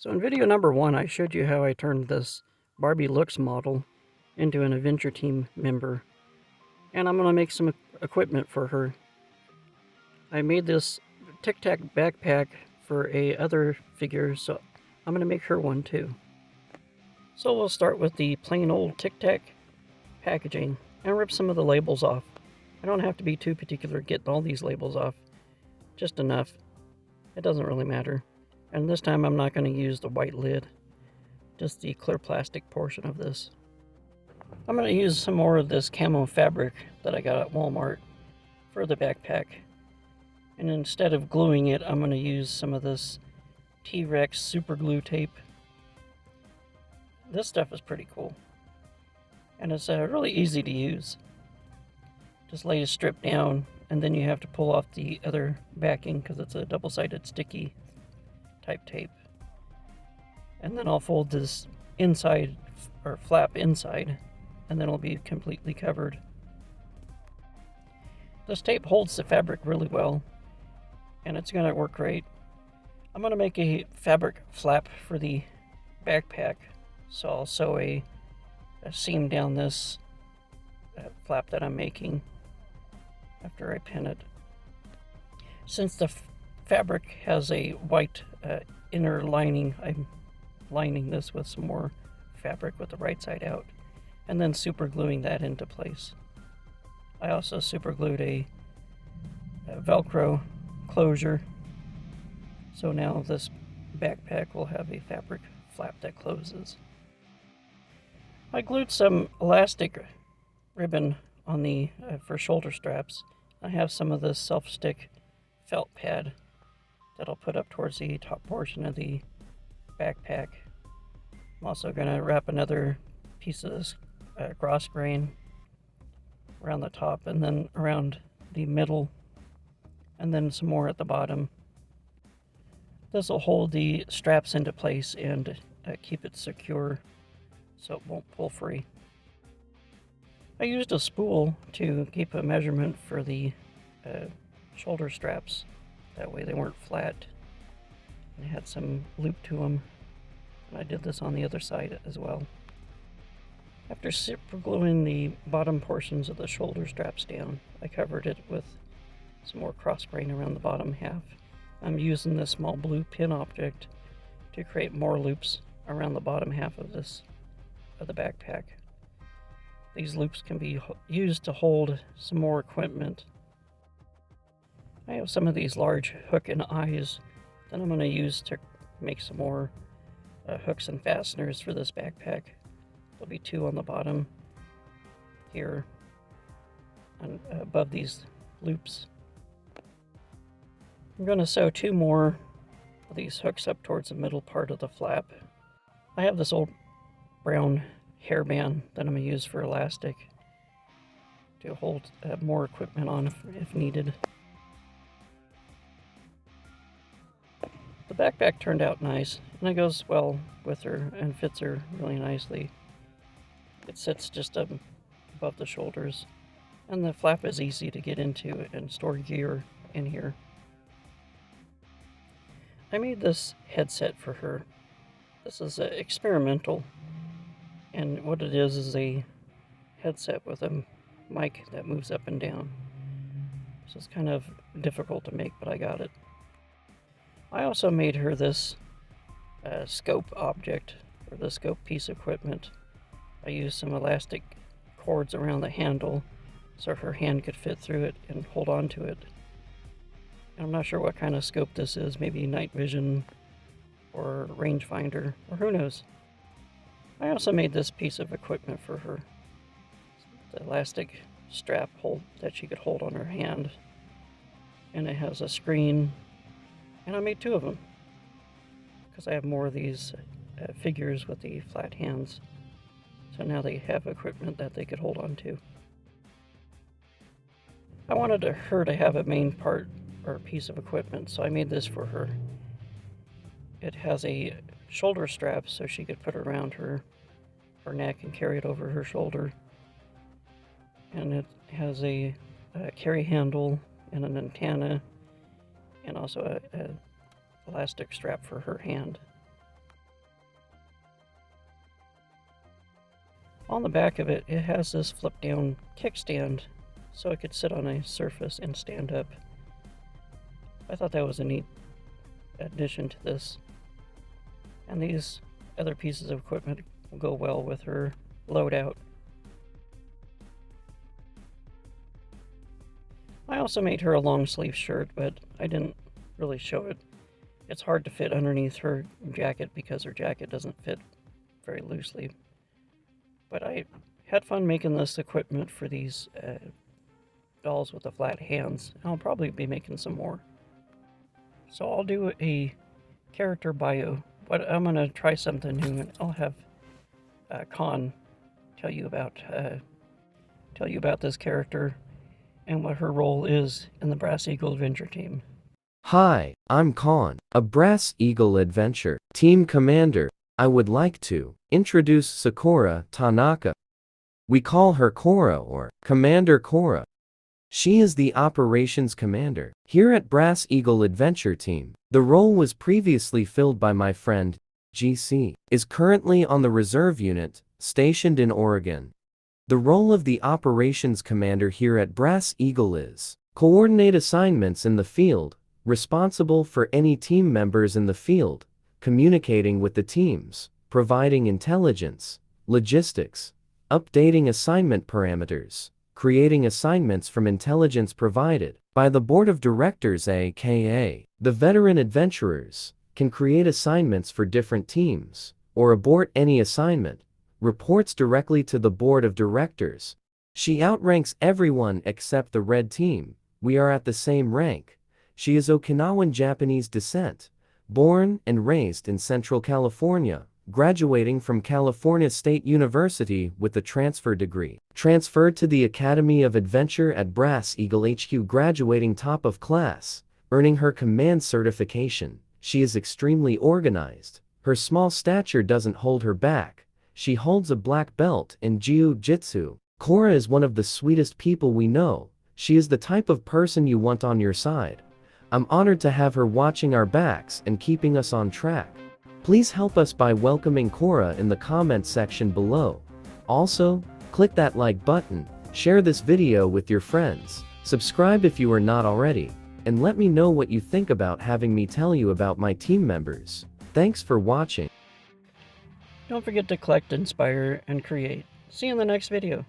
So in video number 1, I showed you how I turned this Barbie Looks model into an Adventure Team member. And I'm going to make some equipment for her. I made this Tic Tac backpack for a other figure, so I'm going to make her one too. So we'll start with the plain old Tic Tac packaging and rip some of the labels off. I don't have to be too particular getting all these labels off, just enough. It doesn't really matter. And this time I'm not going to use the white lid, just the clear plastic portion of this. I'm going to use some more of this camo fabric that I got at Walmart for the backpack. And instead of gluing it, I'm going to use some of this T-Rex super glue tape. This stuff is pretty cool. And it's really easy to use. Just lay a strip down, and then you have to pull off the other backing because it's a double-sided sticky type tape. And then I'll fold this inside, or flap inside, and then it'll be completely covered. This tape holds the fabric really well, and it's going to work great. I'm going to make a fabric flap for the backpack, so I'll sew a seam down this flap that I'm making after I pin it. Since the fabric has a white inner lining, I'm lining this with some more fabric with the right side out and then super gluing that into place. I also super glued a Velcro closure, so now this backpack will have a fabric flap that closes. I glued some elastic ribbon on the for shoulder straps. I have some of this self-stick felt pad that I'll put up towards the top portion of the backpack. I'm also going to wrap another piece of this gauze grain around the top and then around the middle and then some more at the bottom. This will hold the straps into place and keep it secure so it won't pull free. I used a spool to keep a measurement for the shoulder straps. That way they weren't flat. They had some loop to them. And I did this on the other side as well. After super gluing the bottom portions of the shoulder straps down, I covered it with some more cross grain around the bottom half. I'm using this small blue pin object to create more loops around the bottom half of the backpack. These loops can be used to hold some more equipment. I have some of these large hook and eyes that I'm going to use to make some more hooks and fasteners for this backpack. There'll be 2 on the bottom here and above these loops. I'm going to sew 2 more of these hooks up towards the middle part of the flap. I have this old brown hairband that I'm going to use for elastic to hold more equipment on if needed. The backpack turned out nice, and it goes well with her and fits her really nicely. It sits just above the shoulders, and the flap is easy to get into and store gear in here. I made this headset for her. This is experimental, and what it is a headset with a mic that moves up and down. So it's kind of difficult to make, but I got it. I also made her this scope object, or the scope piece of equipment. I used some elastic cords around the handle so her hand could fit through it and hold on to it. And I'm not sure what kind of scope this is, maybe night vision or rangefinder, or who knows. I also made this piece of equipment for her. The elastic strap hold that she could hold on her hand. And it has a screen. And I made 2 of them because I have more of these figures with the flat hands. So now they have equipment that they could hold on to. I wanted her to have a main part or piece of equipment, so I made this for her. It has a shoulder strap so she could put it around her neck and carry it over her shoulder. And it has a carry handle and an antenna and also a elastic strap for her hand. On the back of it, it has this flip down kickstand so it could sit on a surface and stand up. I thought that was a neat addition to this. And these other pieces of equipment will go well with her loadout. I also made her a long sleeve shirt, but I didn't really show it. It's hard to fit underneath her jacket because her jacket doesn't fit very loosely. But I had fun making this equipment for these dolls with the flat hands. I'll probably be making some more. So I'll do a character bio, but I'm going to try something new, and I'll have Con tell you about this character and what her role is in the Brass Eagle Adventure team. Hi, I'm Con, a Brass Eagle Adventure team commander. I would like to introduce Sakura Tanaka. We call her Cora or Commander Cora. She is the operations commander here at Brass Eagle Adventure Team. The role was previously filled by my friend, GC, is currently on the reserve unit, stationed in Oregon. The role of the operations commander here at Brass Eagle is coordinate assignments in the field, responsible for any team members in the field, communicating with the teams, providing intelligence, logistics, updating assignment parameters, creating assignments from intelligence provided by the board of directors, aka the veteran adventurers, can create assignments for different teams, or abort any assignment, reports directly to the board of directors. She outranks everyone except the red team. We are at the same rank. She is Okinawan Japanese descent, born and raised in Central California, graduating from California State University with a transfer degree. Transferred to the Academy of Adventure at Brass Eagle HQ, graduating top of class, earning her command certification. She is extremely organized. Her small stature doesn't hold her back. She holds a black belt in Jiu-Jitsu. Cora is one of the sweetest people we know. She is the type of person you want on your side. I'm honored to have her watching our backs and keeping us on track. Please help us by welcoming Cora in the comment section below. Also, click that like button, share this video with your friends, subscribe if you are not already, and let me know what you think about having me tell you about my team members. Thanks for watching. Don't forget to collect, inspire, and create. See you in the next video.